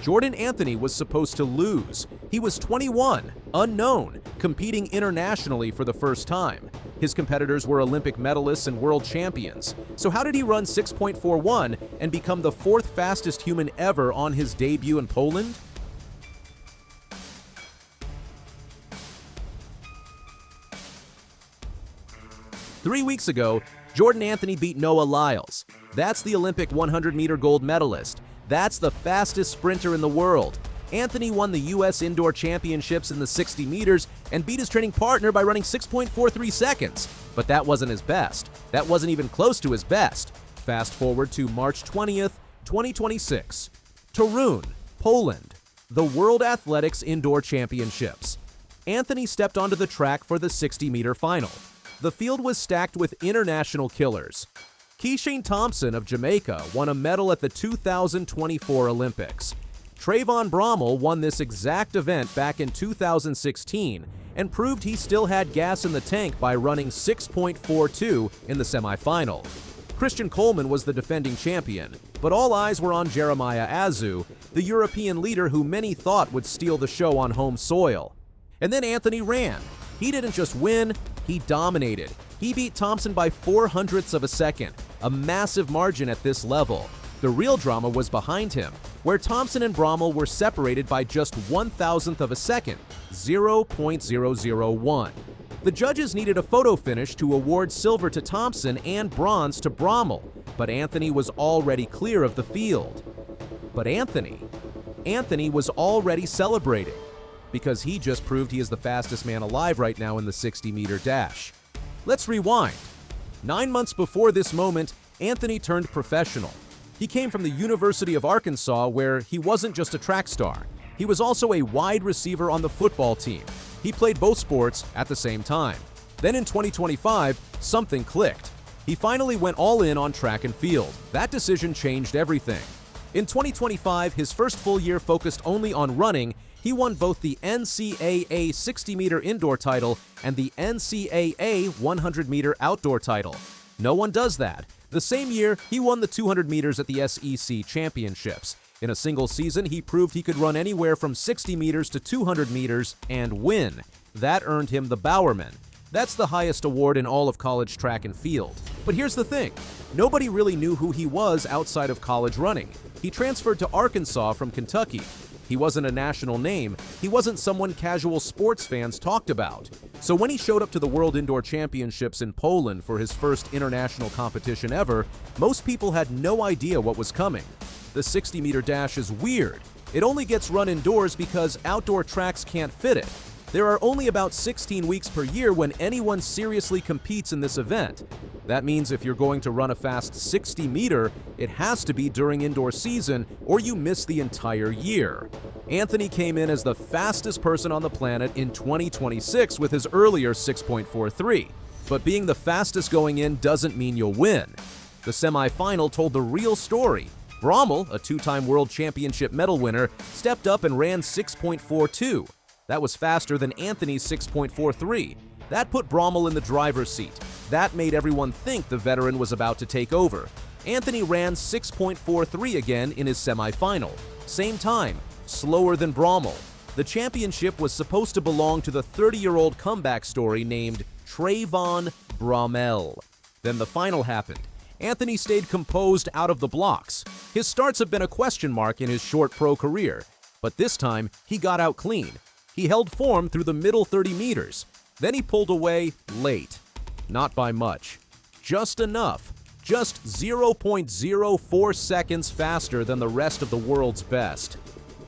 Jordan Anthony was supposed to lose. He was 21, unknown, competing internationally for the first time. His competitors were Olympic medalists and world champions. So how did he run 6.41 and become the fourth fastest human ever on his debut in Poland? Three weeks ago, Jordan Anthony beat Noah Lyles. That's the Olympic 100-meter gold medalist. That's the fastest sprinter in the world. Anthony won the U.S. Indoor Championships in the 60 meters and beat his training partner by running 6.43 seconds. But that wasn't his best. That wasn't even close to his best. Fast forward to March 20th, 2026. Toruń, Poland, the World Athletics Indoor Championships. Anthony stepped onto the track for the 60-meter final. The field was stacked with international killers. Keishawn Thompson of Jamaica won a medal at the 2024 Olympics. Trayvon Bromell won this exact event back in 2016 and proved he still had gas in the tank by running 6.42 in the semifinal. Christian Coleman was the defending champion, but all eyes were on Jeremiah Azu, the European leader who many thought would steal the show on home soil. And then Anthony ran. He didn't just win, he dominated. He beat Thompson by 0.04 of a second, a massive margin at this level. The real drama was behind him, where Thompson and Bromell were separated by just 1,000th of a second, 0.001. The judges needed a photo finish to award silver to Thompson and bronze to Bromell, but Anthony was already clear of the field. But Anthony was already celebrating, because he just proved he is the fastest man alive right now in the 60-meter dash. Let's rewind. 9 months before this moment, Anthony turned professional. He came from the University of Arkansas, where he wasn't just a track star. He was also a wide receiver on the football team. He played both sports at the same time. Then in 2025, something clicked. He finally went all in on track and field. That decision changed everything. In 2025, his first full year focused only on running. He won both the NCAA 60-meter indoor title and the NCAA 100-meter outdoor title. No one does that. The same year, he won the 200 meters at the SEC Championships. In a single season, he proved he could run anywhere from 60 meters to 200 meters and win. That earned him the Bowerman. That's the highest award in all of college track and field. But here's the thing. Nobody really knew who he was outside of college running. He transferred to Arkansas from Kentucky. He wasn't a national name. He wasn't someone casual sports fans talked about. So when he showed up to the World Indoor Championships in Poland for his first international competition ever, most people had no idea what was coming. The 60-meter dash is weird. It only gets run indoors because outdoor tracks can't fit it. There are only about 16 weeks per year when anyone seriously competes in this event. That means if you're going to run a fast 60-meter, it has to be during indoor season or you miss the entire year. Anthony came in as the fastest person on the planet in 2026 with his earlier 6.43. But being the fastest going in doesn't mean you'll win. The semifinal told the real story. Bromell, a two-time world championship medal winner, stepped up and ran 6.42. That was faster than Anthony's 6.43. That put Bromell in the driver's seat. That made everyone think the veteran was about to take over. Anthony ran 6.43 again in his semifinal. Same time, slower than Bromell. The championship was supposed to belong to the 30-year-old comeback story named Trayvon Bromell. Then the final happened. Anthony stayed composed out of the blocks. His starts have been a question mark in his short pro career, but this time he got out clean. He held form through the middle 30 meters. Then he pulled away late. Not by much. Just enough. Just 0.04 seconds faster than the rest of the world's best.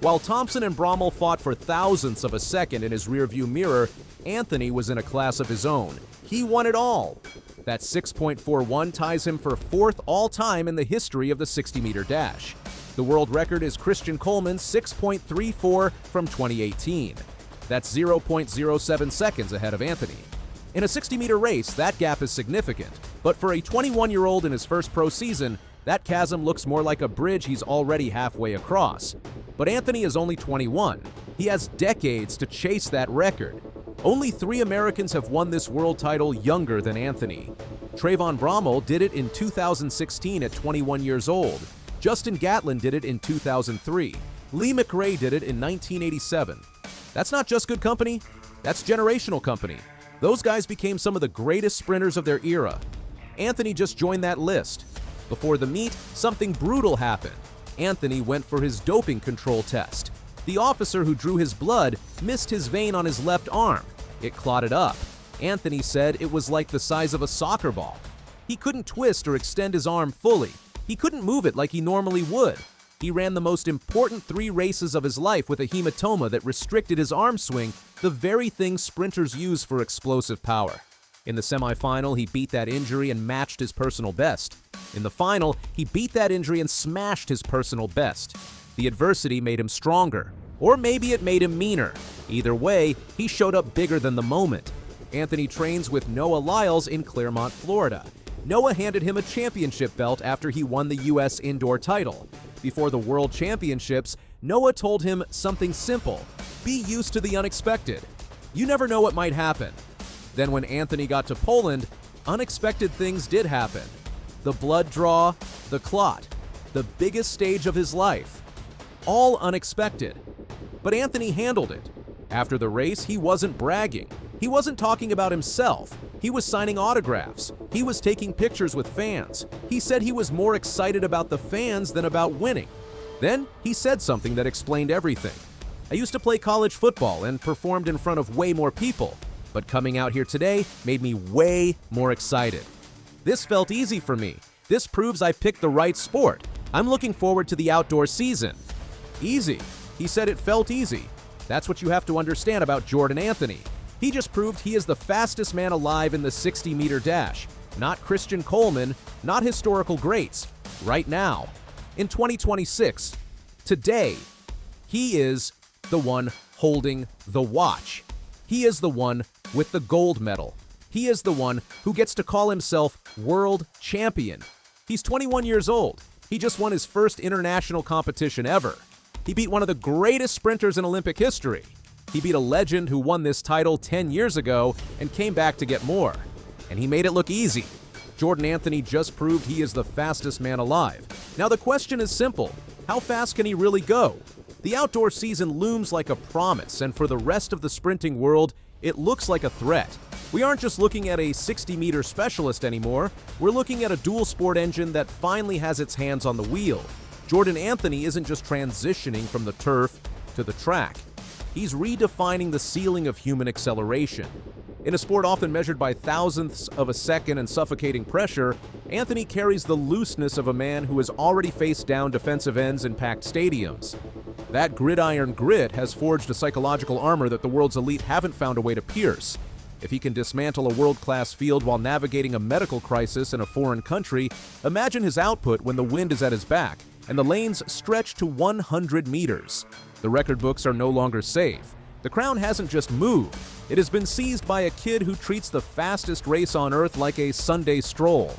While Thompson and Bromell fought for thousandths of a second in his rearview mirror, Anthony was in a class of his own. He won it all. That 6.41 ties him for fourth all-time in the history of the 60-meter dash. The world record is Christian Coleman's 6.34 from 2018. That's 0.07 seconds ahead of Anthony. In a 60-meter race, that gap is significant, but for a 21-year-old in his first pro season, that chasm looks more like a bridge he's already halfway across. But Anthony is only 21. He has decades to chase that record. Only 3 Americans have won this world title younger than Anthony. Trayvon Bromell did it in 2016 at 21 years old. Justin Gatlin did it in 2003. Lee McRae did it in 1987. That's not just good company, that's generational company. Those guys became some of the greatest sprinters of their era. Anthony just joined that list. Before the meet, something brutal happened. Anthony went for his doping control test. The officer who drew his blood missed his vein on his left arm. It clotted up. Anthony said it was like the size of a soccer ball. He couldn't twist or extend his arm fully. He couldn't move it like he normally would. He ran the most important 3 races of his life with a hematoma that restricted his arm swing, the very thing sprinters use for explosive power. In the semifinal, he beat that injury and matched his personal best. In the final, he beat that injury and smashed his personal best. The adversity made him stronger, or maybe it made him meaner. Either way, he showed up bigger than the moment. Anthony trains with Noah Lyles in Clermont, Florida. Noah handed him a championship belt after he won the U.S. indoor title. Before the World Championships, Noah told him something simple: be used to the unexpected. You never know what might happen. Then when Anthony got to Poland, unexpected things did happen. The blood draw, the clot, the biggest stage of his life. All unexpected. But Anthony handled it. After the race, he wasn't bragging. He wasn't talking about himself. He was signing autographs. He was taking pictures with fans. He said he was more excited about the fans than about winning. Then he said something that explained everything. I used to play college football and performed in front of way more people, but coming out here today made me way more excited. This felt easy for me. This proves I picked the right sport. I'm looking forward to the outdoor season. Easy. He said it felt easy. That's what you have to understand about Jordan Anthony. He just proved he is the fastest man alive in the 60-meter dash. Not Christian Coleman, not historical greats. Right now, in 2026, today, he is the one holding the watch. He is the one with the gold medal. He is the one who gets to call himself world champion. He's 21 years old. He just won his first international competition ever. He beat one of the greatest sprinters in Olympic history. He beat a legend who won this title 10 years ago and came back to get more. And he made it look easy. Jordan Anthony just proved he is the fastest man alive. Now the question is simple: how fast can he really go? The outdoor season looms like a promise, and for the rest of the sprinting world, it looks like a threat. We aren't just looking at a 60-meter specialist anymore. We're looking at a dual sport engine that finally has its hands on the wheel. Jordan Anthony isn't just transitioning from the turf to the track. He's redefining the ceiling of human acceleration. In a sport often measured by thousandths of a second and suffocating pressure, Anthony carries the looseness of a man who has already faced down defensive ends in packed stadiums. That gridiron grit has forged a psychological armor that the world's elite haven't found a way to pierce. If he can dismantle a world-class field while navigating a medical crisis in a foreign country, imagine his output when the wind is at his back and the lanes stretch to 100 meters. The record books are no longer safe. The crown hasn't just moved. It has been seized by a kid who treats the fastest race on earth like a Sunday stroll.